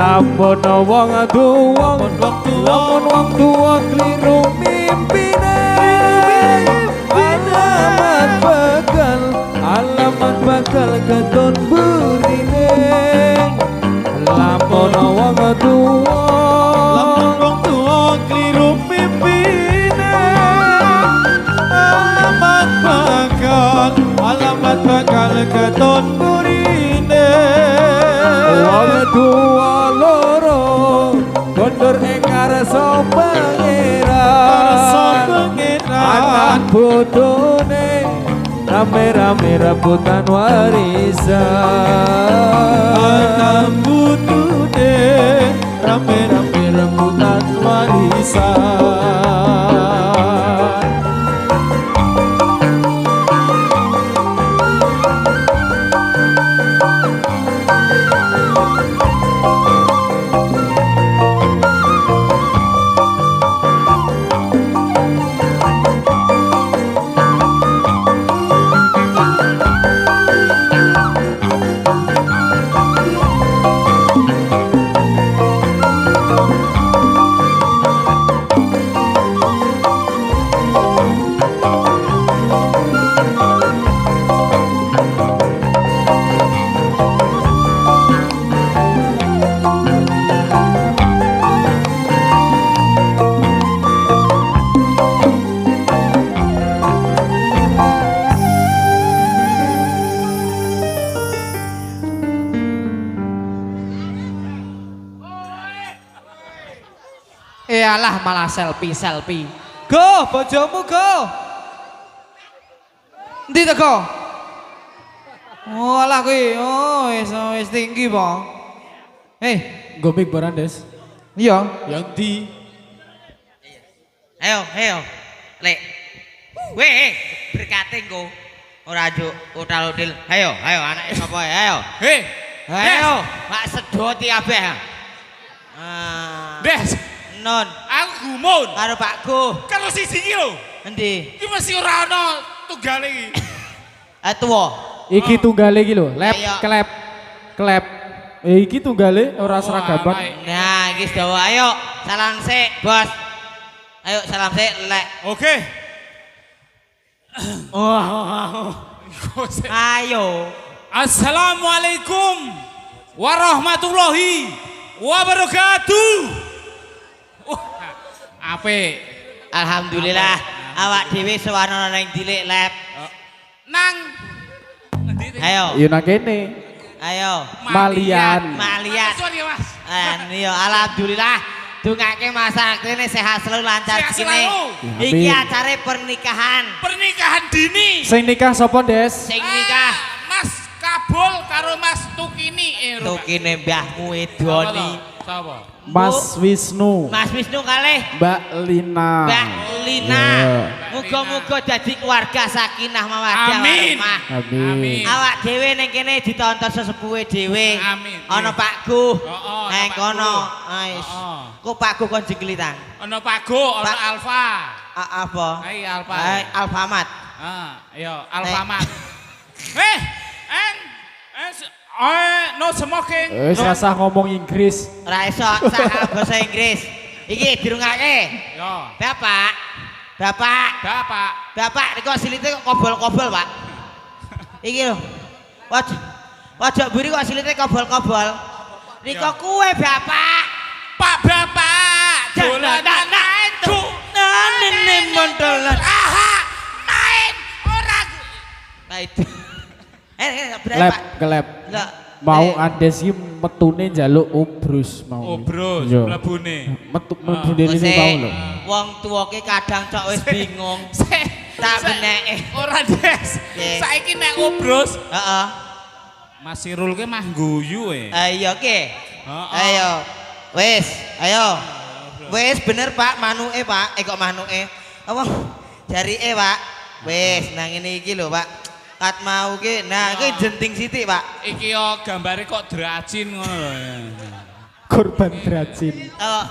Lamun wong tuwa lamun wong tuwa kliru mimpine alamat bakal keton burine lamun wong tuwa kliru mimpine alamat bakal keton burine wong tuwa kondur engarso pangeran anak bodone rame-rame rebutan warisan anak bodone rame-rame rebutan warisan. Alah malah selfie. Go, bojomu go. Endi teko? Oh, alah kuwi. Oh, wis tinggi, po. Gomik barandes. Iya. Yang di. Ayo. Lek. Weh, berkate engko. Ora njuk utal-util. Ayo, anake sapa ayo. Ayo, Pak sedoti kabeh. Des. Non. Aku gumun. Karo Pakku. Karo siji iki lho. Endi? Iki mesti ora ana tunggale iki. Tuwa. Iki tunggale iki lho, lep Ayo. klep. Iki tunggale ora seragapan. Nah, iki dawa ayo. Salam sik, Bos. Ayo salam sik, Lek. Oke. Ayo. Assalamualaikum warahmatullahi wabarakatuh. Apik. Alhamdulillah. Awak dhewe sowan nang dilik, Lep. Nang ngendi? Ayo. Yo nang kene. Ayo. Malian. Suwun ya, Mas. Iya, alhamdulillah. Dongake Mas Aktine sehat selalu lancar Sehat begini. selalu. Iki Amin. acara pernikahan. Pernikahan dini. Sing nikah sapa, Des? Sing nikah Mas Kabul karo Mas Tukini. tukine mbahmu Edoni. Sapa? Mas Wisnu. Mas Wisnu kalih Mbak Lina. Mbak Lina. Iya. Muga-muga dadi keluarga sakinah mawaddah Amin. warahmah. Amin. Awak dhewe ning kene ditonton sesepuhe dhewe. Amin. Ana Pakku. Oh, Nang ana kono. Pakku. Ais. Oh. Ku Pakku kon jegelitan. Ana Pago, ana Pak. Alfa. Apa? Hai Alfa. Hai Alfamat. Iya, Alfamart. No smoking. Rasa ngomong Inggris. Ora iso sah basa Inggris. Iki dirungake. Yo. Bapak. Bapak, niku silite kok kobol-kobol, Pak. Iki lho. Pojok mburi kok silite kobol-kobol. Niku kuwe, Bapak. Pak Bapak. Dolanan itu. Nene mondolan. Aha. Main ora. Nah itu. berapa? Lab, kelab. Lah, Mau Andes iki metune njaluk ubrus mau. Obrus, Iya. mlebune. Metu dene Sik, mau lho. wong tuwake kadang cok wis bingung. Tak beneke. Ora Des. Nggih. Saiki nek obrus, Heeh. Mas Sirul ki mah guyu Ayo ke. Heeh. Ayo. Wis, ayo. Wis bener Pak, manuke Pak. Kok manuke. Apa? Jarike Pak. Wis nang ngene iki lho Pak. Kat mau ki, nah iki jenting sithik Pak. Iki yo gambare kok drajin ngono lho. Korban Dracin. Oh.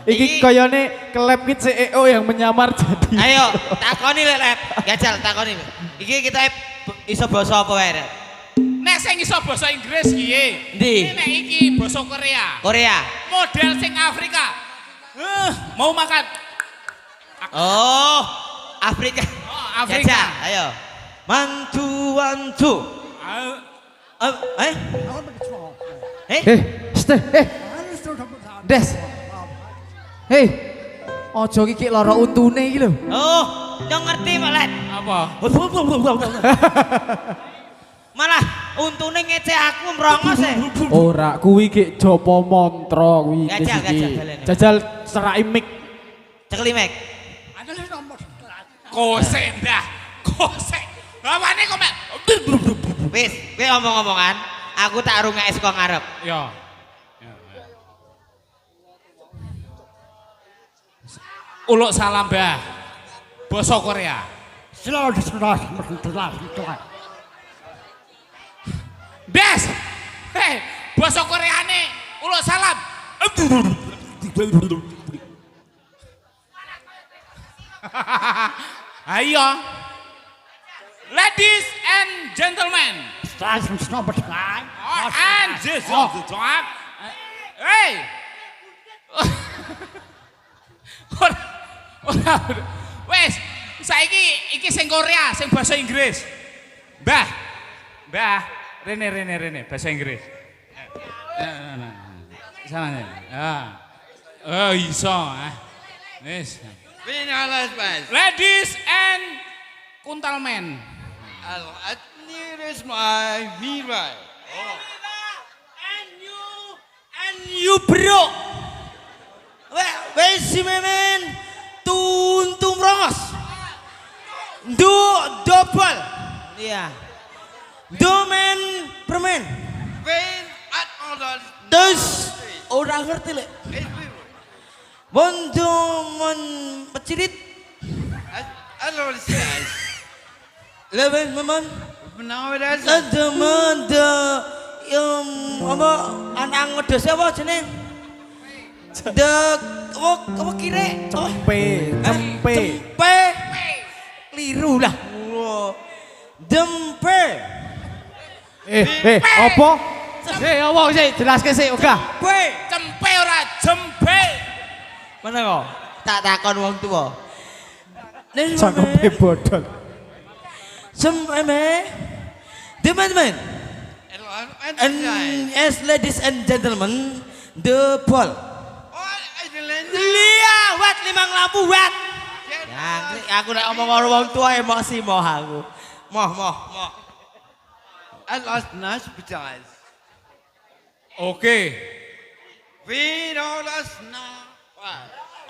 Iki koyone kelab ki CEO yang menyamar jadi. Ayo, takoni lek, Gajal takoni. Iki kita iso basa apa wae, Rek? Nek sing iso basa Inggris piye? Ndi? Nek iki basa Korea. Korea. Model sing Afrika. Mau makan. Oh, Afrika. Oh, Afrika. Gajal, ayo. Mantu. Eh? Des. Hei. Ojo iki lara untune iki lho. Oh, yang ngerti malah. Apa? Malah untune ngece aku merongos e. Ora kuwi ki Jopo Mantra kuwi. Gajal, iki. gajal, baleni. Jajal serai mic. Cekli mek. Kosek dah. Kosek. Bawane kok mek. Wis, kowe omong-omongan, aku tak rungake saka ngarep. Yo. Uluk salam Mbah. Basa Korea. Des. Hei, basa Koreane uluk salam. Ayo. Ladies and gentlemen. Oh, and gentlemen. Hey. Ora. Wes, saiki iki sing Korea, sing basa Inggris. Mbah. Rene basa Inggris. Sana. Oh, iso. Wes. Ladies and gentlemen. And you bro. Wes si memen tuntung rongos. Double. Iya. Domen permen. Terus orang ngerti lek. Bondoman pecirit. Leben memen. Ada manda yang apa anak ngedes apa jeneng? Apa kire? Cempe. Liru lah. Dempe. Apa? Apa sih? Jelaske sih, uga. Cempe ora jempe. Mana kok? Tak takon wong tua. Cangkepe bodol. Teman-teman. And as ladies and gentlemen, the ball. Lihat limang lampu wat. Ya, aku nak ngomong orang wong tua emosi moh aku. Moh.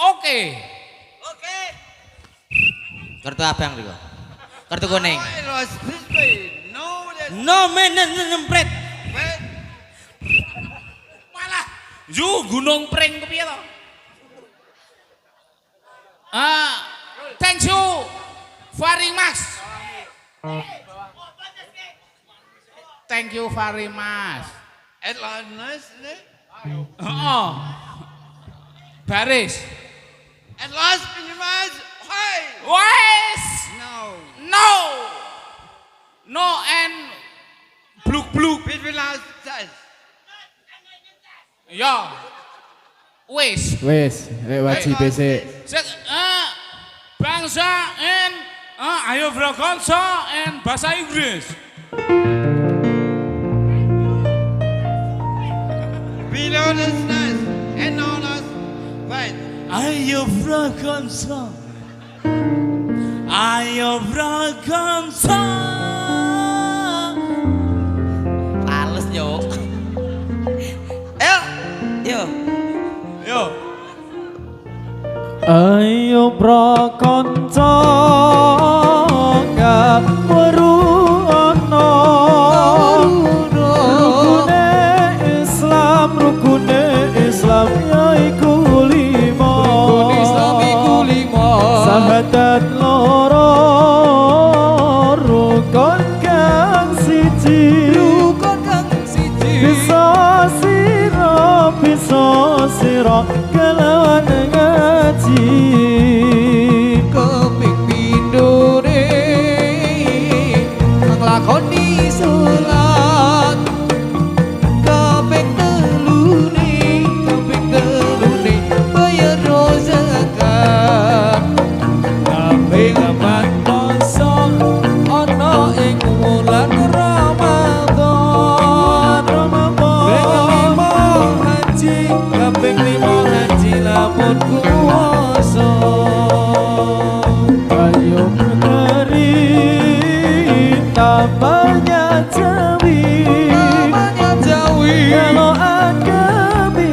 Oke. Oke. Kartu abang dulu. Kartu kuning. No men nempret. Malah gunung pring kepiye to? Thank you very much. Thank you very much. Baris. Wes. No and bluk. Ya. Wes. Lewat JBC. Bangsa and ayo berkonsa and bahasa Inggris. Ayo berkonsa. Yo. Ayo prakanca weru ana rukune Islam yaiku lima sahadat loro rukun kang siji bisa sira kelawan ngaji keping pindhone nglakoni salat keping telune bayar zakat keping aman poso ana ing wulan kaping 5 haji lamun kuwasa ayo menari tambahnya jawi kalau agami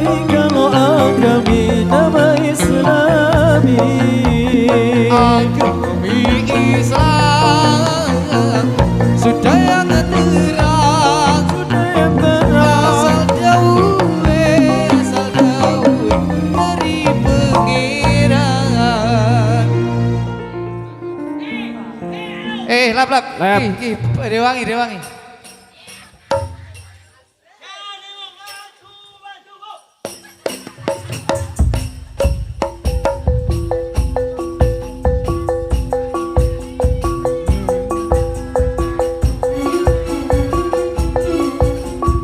nama Islami agami Islam sudah yang terang asal jauh dari pengiran. Lap. Rewangi.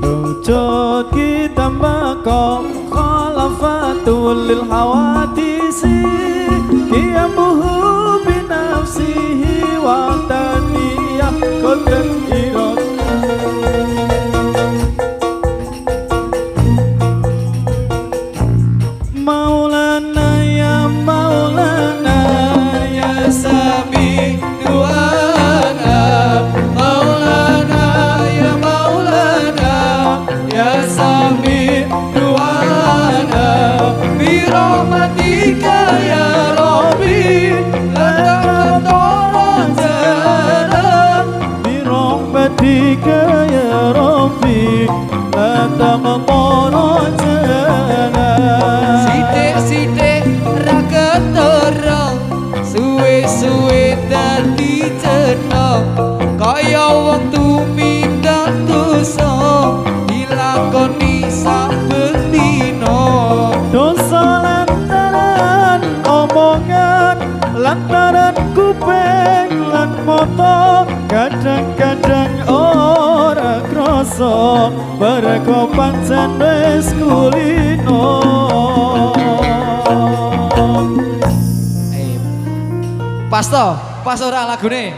Wujud kita makom khalafatul lil hawadisi qiyamuhu binafsihi wa taniyah qadran irat Maulana ya Sami duana Maulana ya Sami duana birahmatika ya Rabbi la taqdara birahmatika ya Rabbi la taqdara sithik-sithik ra keterong suwe-suwe dadi cetha kaya wong tumindak dosa dilakoni saben dina dosa lantaran omongan lantaran kuping lan mata kadang-kadang ora krasa mergo pancen wis kulino pas ora lagune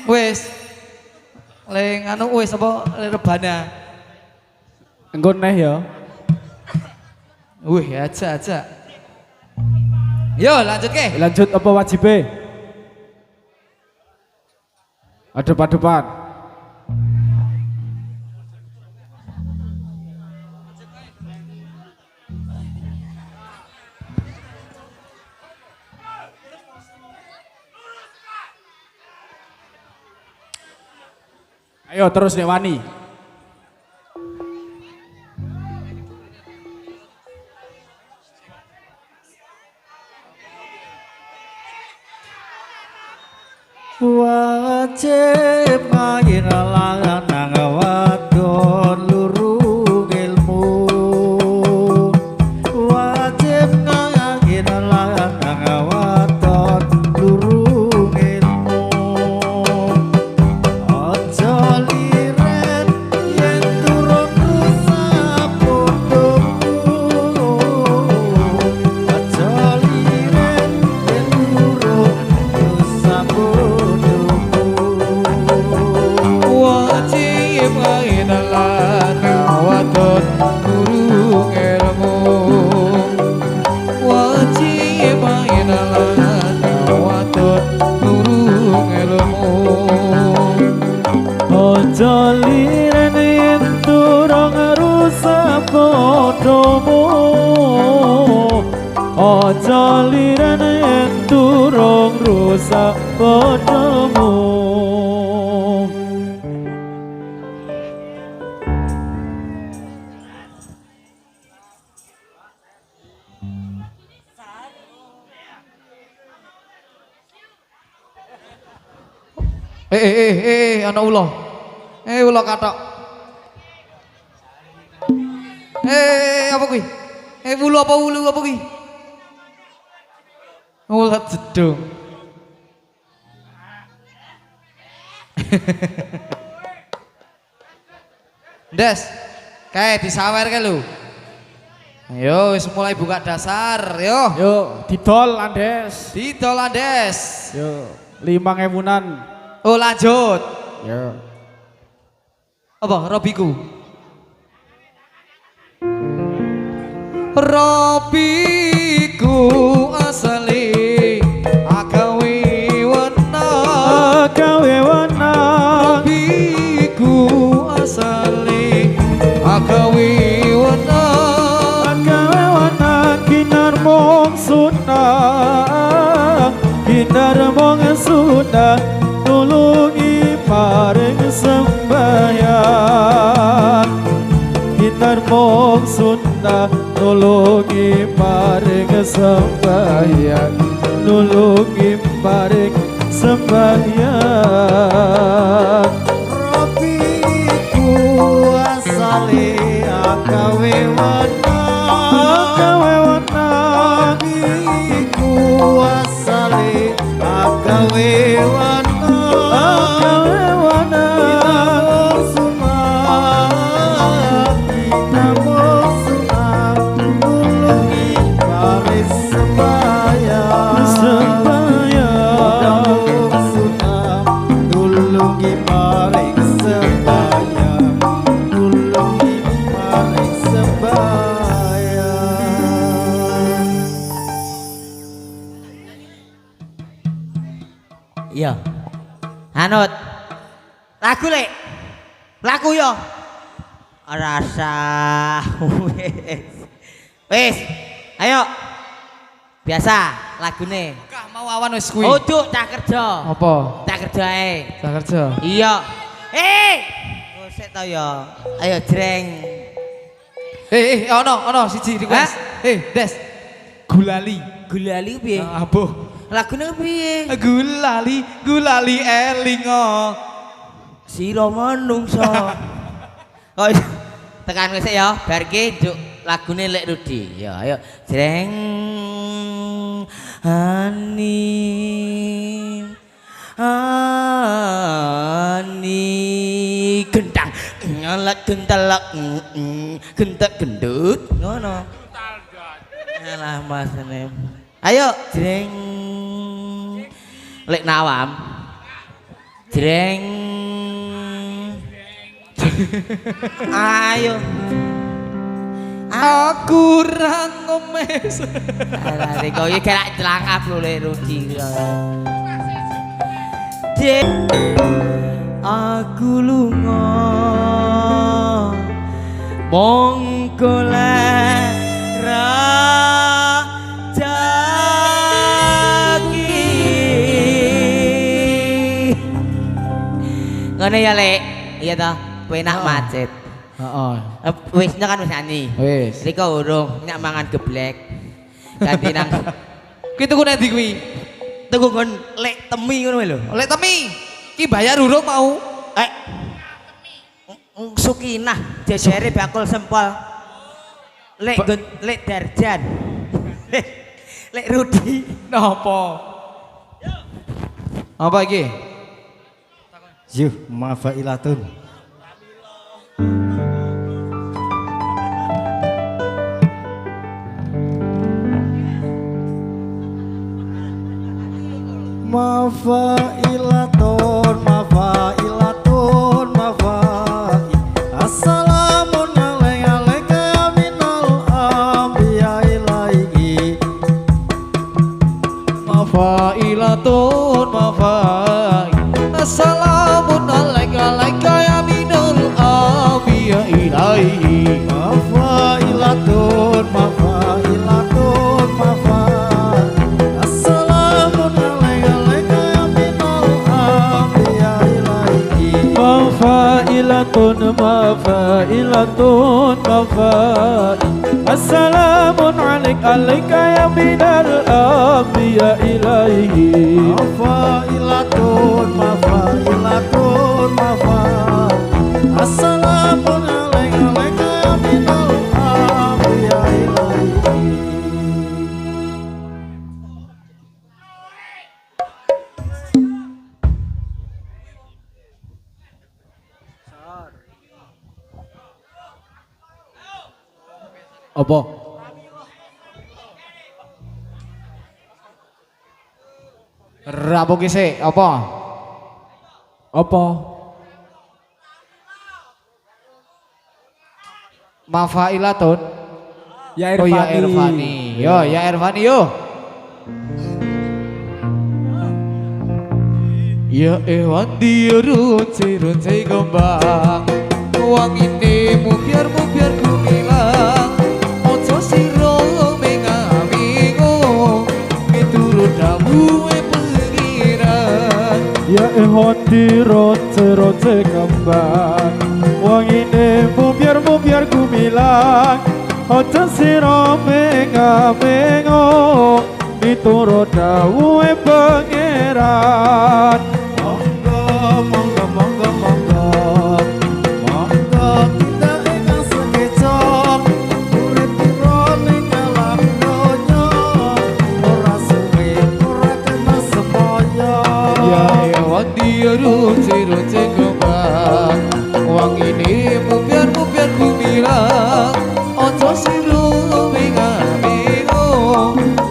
wis le anu wis apa rebana engko neh ya wih aja yo lanjut apa wajibe adep-adepan ayo terus nek wani wajib ngiralangan nang wadon luru ilmu wajib ngiralangan nang wadon luru ilmu aja liret yen turun sapodoku aja liret yen turun sapodoku wong rusak bodohmu. Ana ulo. Ulo katok. Apa kuwi? Wulu apa kuwi? Ulat jedung. Des, kae disawer kae lho. Ayo wis mulai buka dasar, yo. Yo, didol Andes. Didol Andes. Yo, 5.000-an. Oh lanjut. Yo. Apa Robiku? Robiku asale agawe wena. Agawe wana. Robiku asale agawe wena. Agawe wana kinar mong sunah. Kinar mong sunah. Tulungi paring sembahyang. Kinar mong sunah. Nulungi paring sembahyang. Nulungi paring sembahyang. Robiku asale agawe wana. Agawe wana. Robiku asale agawe wana. Agawe wana. Iya. Anut. Lagu lek. Lagu yo. Rasa wis. Ayo. Biasa lagune. Kah mau awan wis kuwi. Uduk cah kerja. Apa? Cah kerja ae. Cah kerja. Iya. Oh, sik to yo. Ayo jreng. Ono siji request. Des. Gulali. Gulali piye? Abuh. Lagune piye? Gulali elingo. Sira manungsa. Oh, tekan wis ya, bar iki njuk lagune Lek Rudi. Ya, ayo. Jreng ani gendang ngelak gentelak gentek gendut ngono. Alah masane. Ayo jreng Lek Nawam. Jreng. Ayo. Aku ra ngomes. Alah kok iki gelak celangap lho Lek Rudi. Jreng. Aku lunga mongko ngono ya Lek. Iya toh, penak macet. Heeh. Wis kan wis nyanyi. Wis. Riko urung nyak mangan geblek. Ganti nang Kuwi tuku nek ndi kuwi? tuku nggon Lek Temi ngono lho. Oleh Temi. Ki bayar urung mau. Sukinah jejere bakul sempol. Lek Lek Darjan. Lek Rudi. Napa? Apa iki? Yuh, mafailatun. Mafailatun, mafailatun, mafai. Assalamun alaika ya minal anbiya ilaihi. Mafailatun mafai. Assalamun alaika ya minal anbiya ilaihi. Mafailatun, mafailatun, mafai. Assalamun alaika mafailatun mafai Assalamun alaika ya minal anbiya ilaihi Mafailatun mafailatun mafai Assalamun alaika ya minal anbiya ilaihi. Apa? Rapo kisik apa? Apa? Mafailatun. Ya Oh ya Irfani. Yo ya Irfani yo. Ya ewan dia runce kembang wangine mubiar gumilang ojo sira mengamingo miturut dawuhe pengiran. Ya ehoti roce kembang wangine mubiar gumilang ojo sira mengo miturut dawuhe pangeran. Monggo tidak ingkang sekejap urip pira ning alam donya ora suwe ora kena semaya. Ya ewan dia runce kembang wangine mubiar gumilang ojo sira mengamingo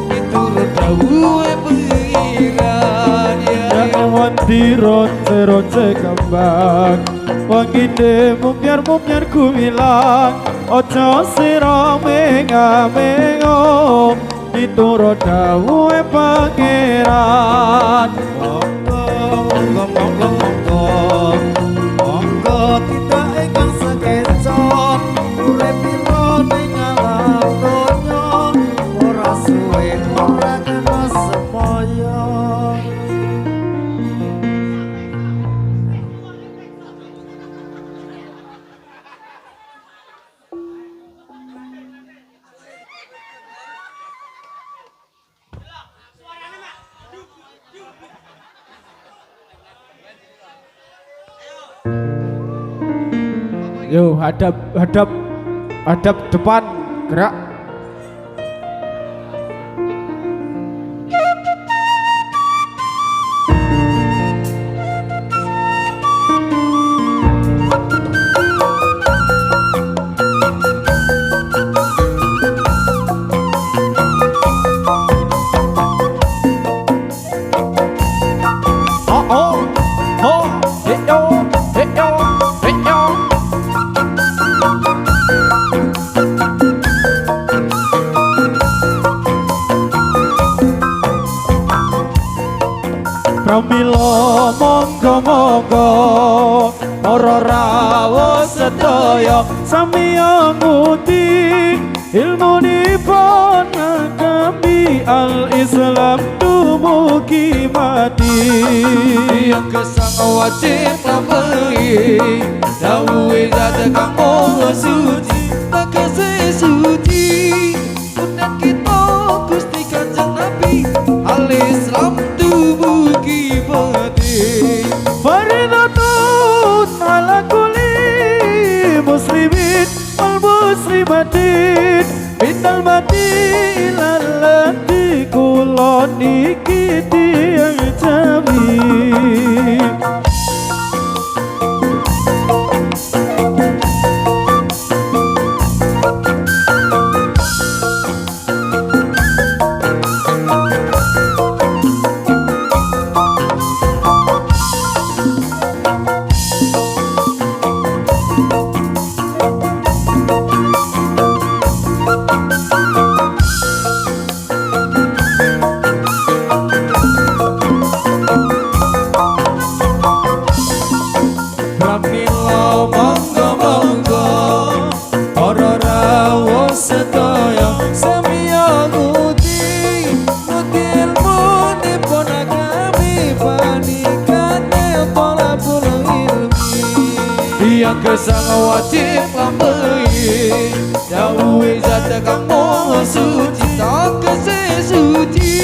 miturut dawuhe pengiran. Ya ewan roce kembang wangine mubiar gumilang ojo sira mengo miturut dawuhe pangeran. Monggo tidak ingkang sekejap urip pira ning alam donya ora suwe ora kena semaya. Yo hadap depan gerak. Pramila monggo para rawuh sedaya samiya nguti ilmunipun ngagemi al-Islam dumugi mati. Yang kesang wajib lambai dawuhe zat kang maha suci tegese suci udan kita Gusti Kanjeng Nabi al-Islam dumugi mati. Faridatun ala kulli muslimin wal muslimatin minal mati ilal lati kula niki tiyang jami. yang kesang wajib lambai Dawai zat kamu suci tak kesesuci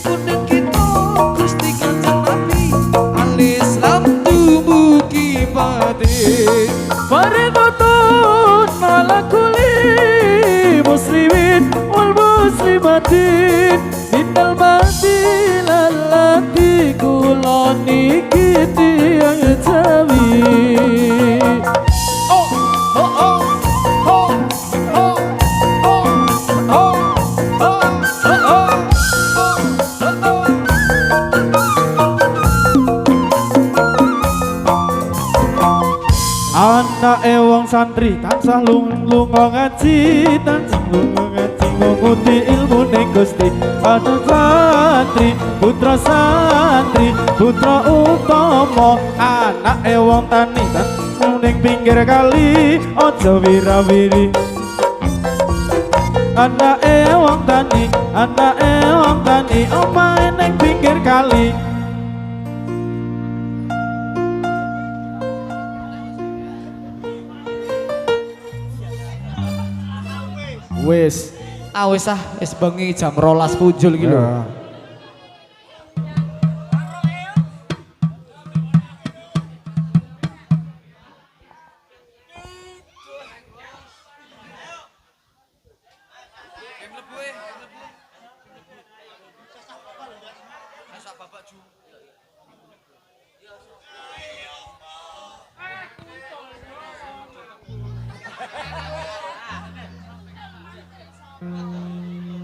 Kuning kita Gusti Kanjeng Nabi Al-Islam tubuh kibati Mari tonton ala kuli muslimin wal muslimatin Innal madilal lati kuloni kiti yang jawi Oh, oh, oh, oh, oh, oh, oh, oh, oh, oh. Anak wong santri tansah lunga ngaji tansah lunga ngaji nguti ilmu ning Gusti anak santri putra utama anak wong tani tansah ning pinggir kali aja wirawiri anak wong tani omahe ning pinggir kali. Wes, wis bengi jam 12 punjul iki lho.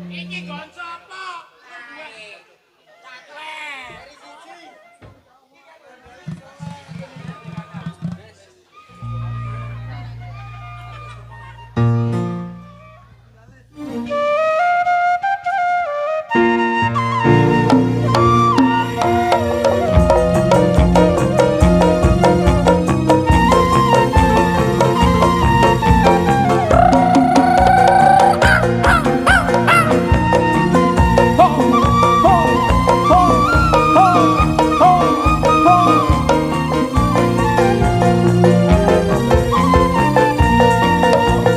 Iki gon sapa?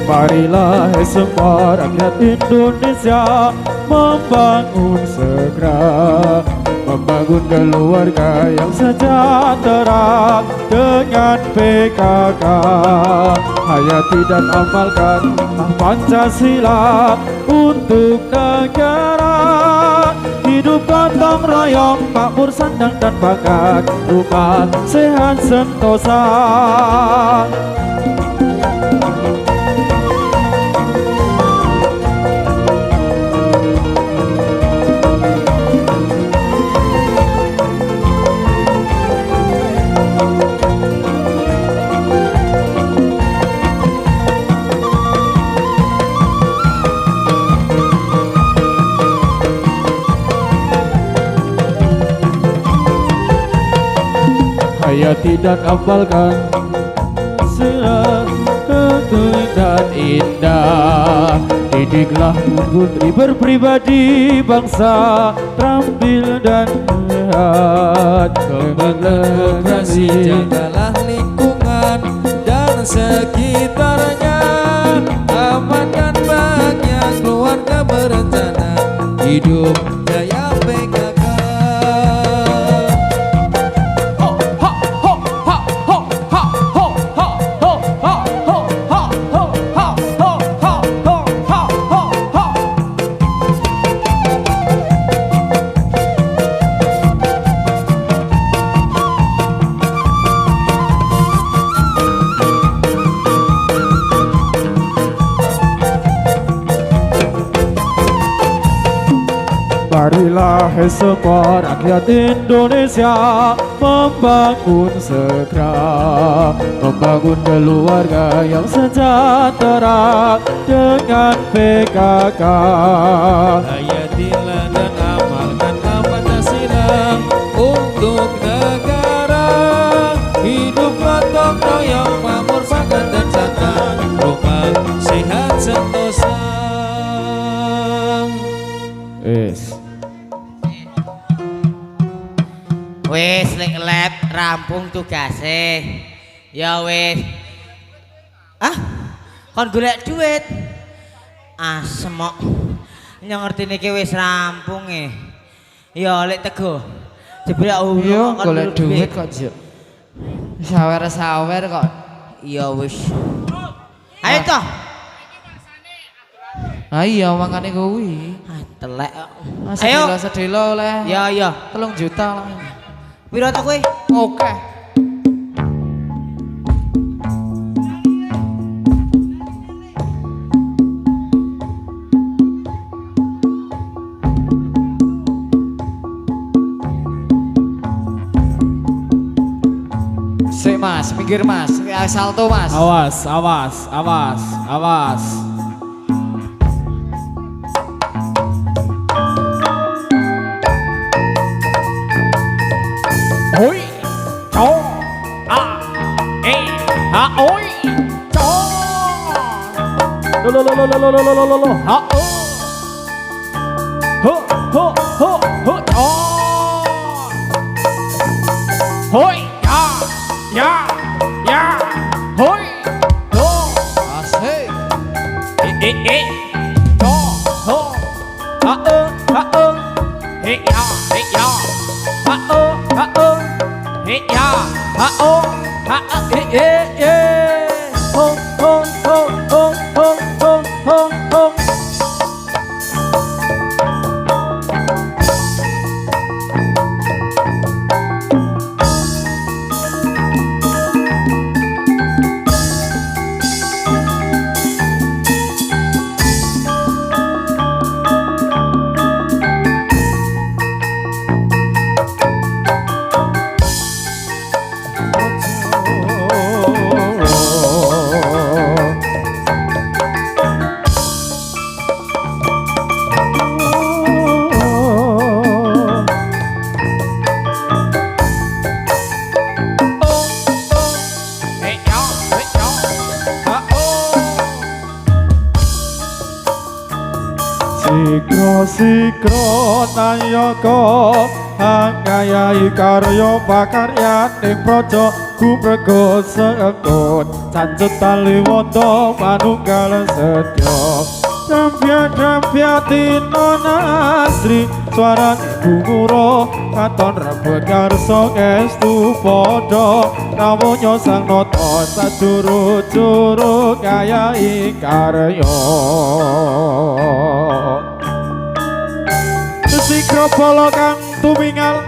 Marilah semua rakyat Indonesia membangun segera membangun keluarga yang sejahtera dengan PKK hayati dan amalkan Pancasila untuk negara hidup gotong royong makmur sandang dan pangan rumah sehat sentosa. Hayati dan amalkan serat ketuin dan indah didiklah putri berpribadi bangsa terampil dan sehat Kembanglah demokrasi, jagalah lingkungan dan sekitarnya amankan bahagia keluarga berencana hidup jaya PKK. Marilah semua rakyat Indonesia membangun segera membangun keluarga yang sejahtera dengan PKK Hayatilah dan amalkan Pancasila untuk negara hidup gotong royong makmur pangan dan zakat rumah sehat sentosa. Wes lek lab rampung tugase. Ya wes. Ah, kon golek duit. Asem kok. Nyang ngertine ki wis rampung e. Ya lek tego. Jebule Yo golek duit kok, Juk. Sawer-sawer kok. Ya wis. Ayo toh. Ah iya makane kuwi. Ah, telek kok. Ayo sedelo oleh. Ya ya. 3 juta lah. Piro to kowe? Oke. Sik Mas, minggir Mas, salto Mas. Awas, awas, awas, awas. Hoi, cho, a, e, ha, oi, cho. Lo, ha, o. Ho, cho. Hoi, ya, hoi, do, Asik. do, ho, ha, he, ya, ha, he, ya, ha, ho, ho. Sikro nayaka angayai karya pakaryaning praja kumrega sekut cancut tali wanda manunggal setya Dampya tinonasri suarane gumura katon rebut karsa estu padha namunya sang nata sadurut-durut kayai karya Sikro bala kang tumingal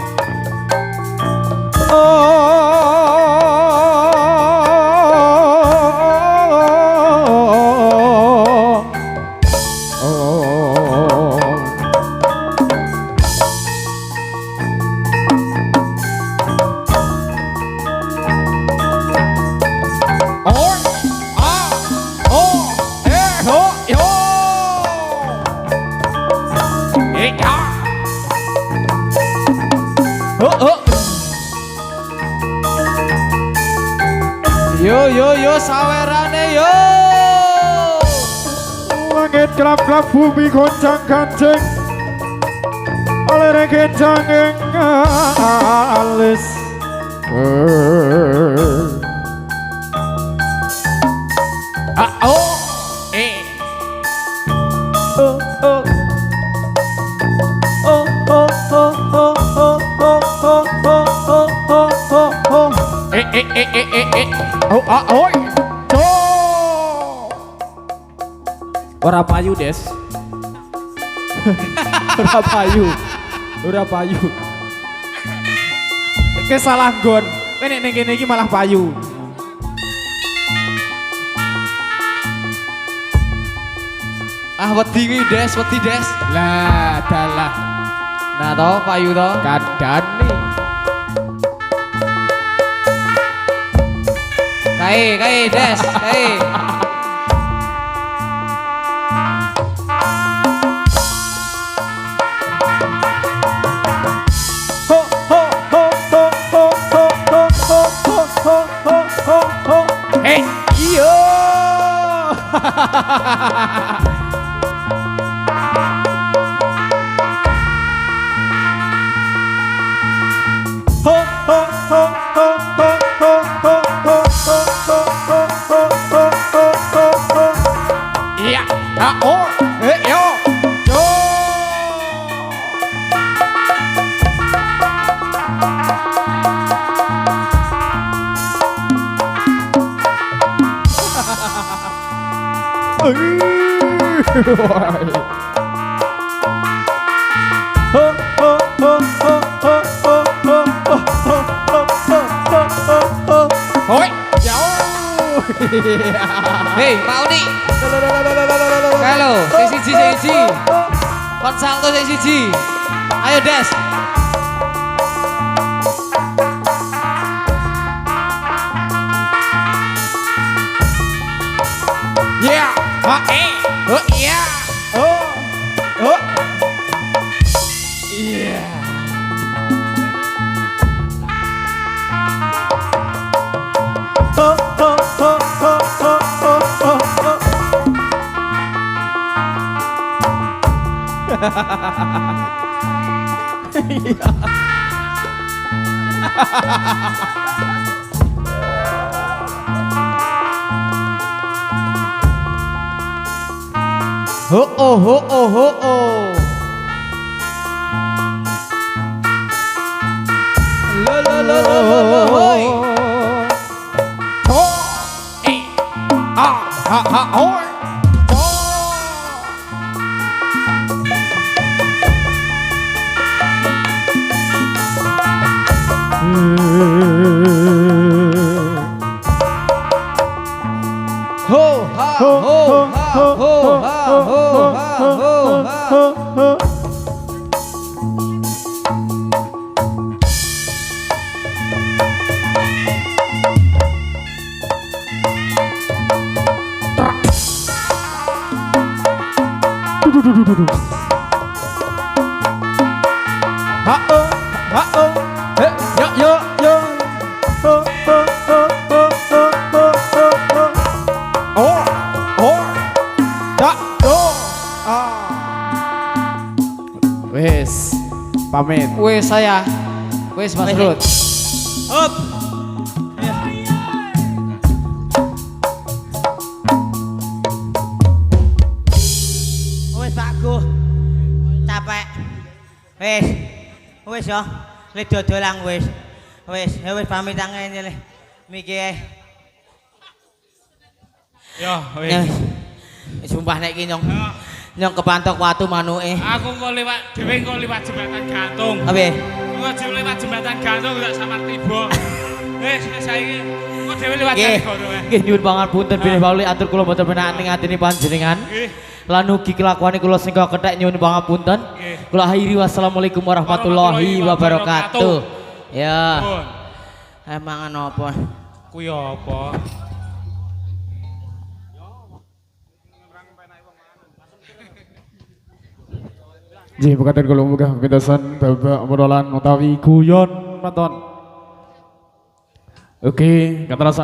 Yo sawerane yo. Langit gelap-gelap bumi goncang-gancing oleh regenjang ing alis Ora payu, Des. Ora payu. Iki salah nggon. Nek ning kene iki malah payu. Ah wedi kuwi Des, wedi Des. Lah, dalah. Nah toh payu toh. Kandhane. Kae Des, kae. Hey, yo. Ho Hoi, jauh. Hei, Pak Uni. Halo, sing siji. Kon salto sing siji. Ayo Des. Yeah. Oh iya. Oh. Yeah. Ho. Lo. Hoi. Hoi. Ho ha. Wes, pamit. Wes saya. Wes Mas Rud. Up. Wes Pakku. Capek. Wes yo. Le dodolang wes. Wes pamit tangan le. Miki ae. Yo, wis. Sumpah nek iki nyong kepantok watu manuke. Aku kok lewat dhewe kok lewat jembatan gantung. Apa? Kok dhewe lewat jembatan gantung gak samar tiba. Wis saiki kok dhewe lewat Nggih. gantung. Nggih nyuwun pangapunten bilih Pauli atur kula mboten penak ning atine panjenengan. Nggih. Lan ugi kelakuane kula sing kethek nyuwun pangapunten. Nggih. Kula akhiri wassalamualaikum warahmatullahi wabarakatuh. Ya. Pun. Emang apa? Kuwi apa? Jih, pekaten kula muga pindasan babak modolan utawi guyon maton. Oke, kata rasa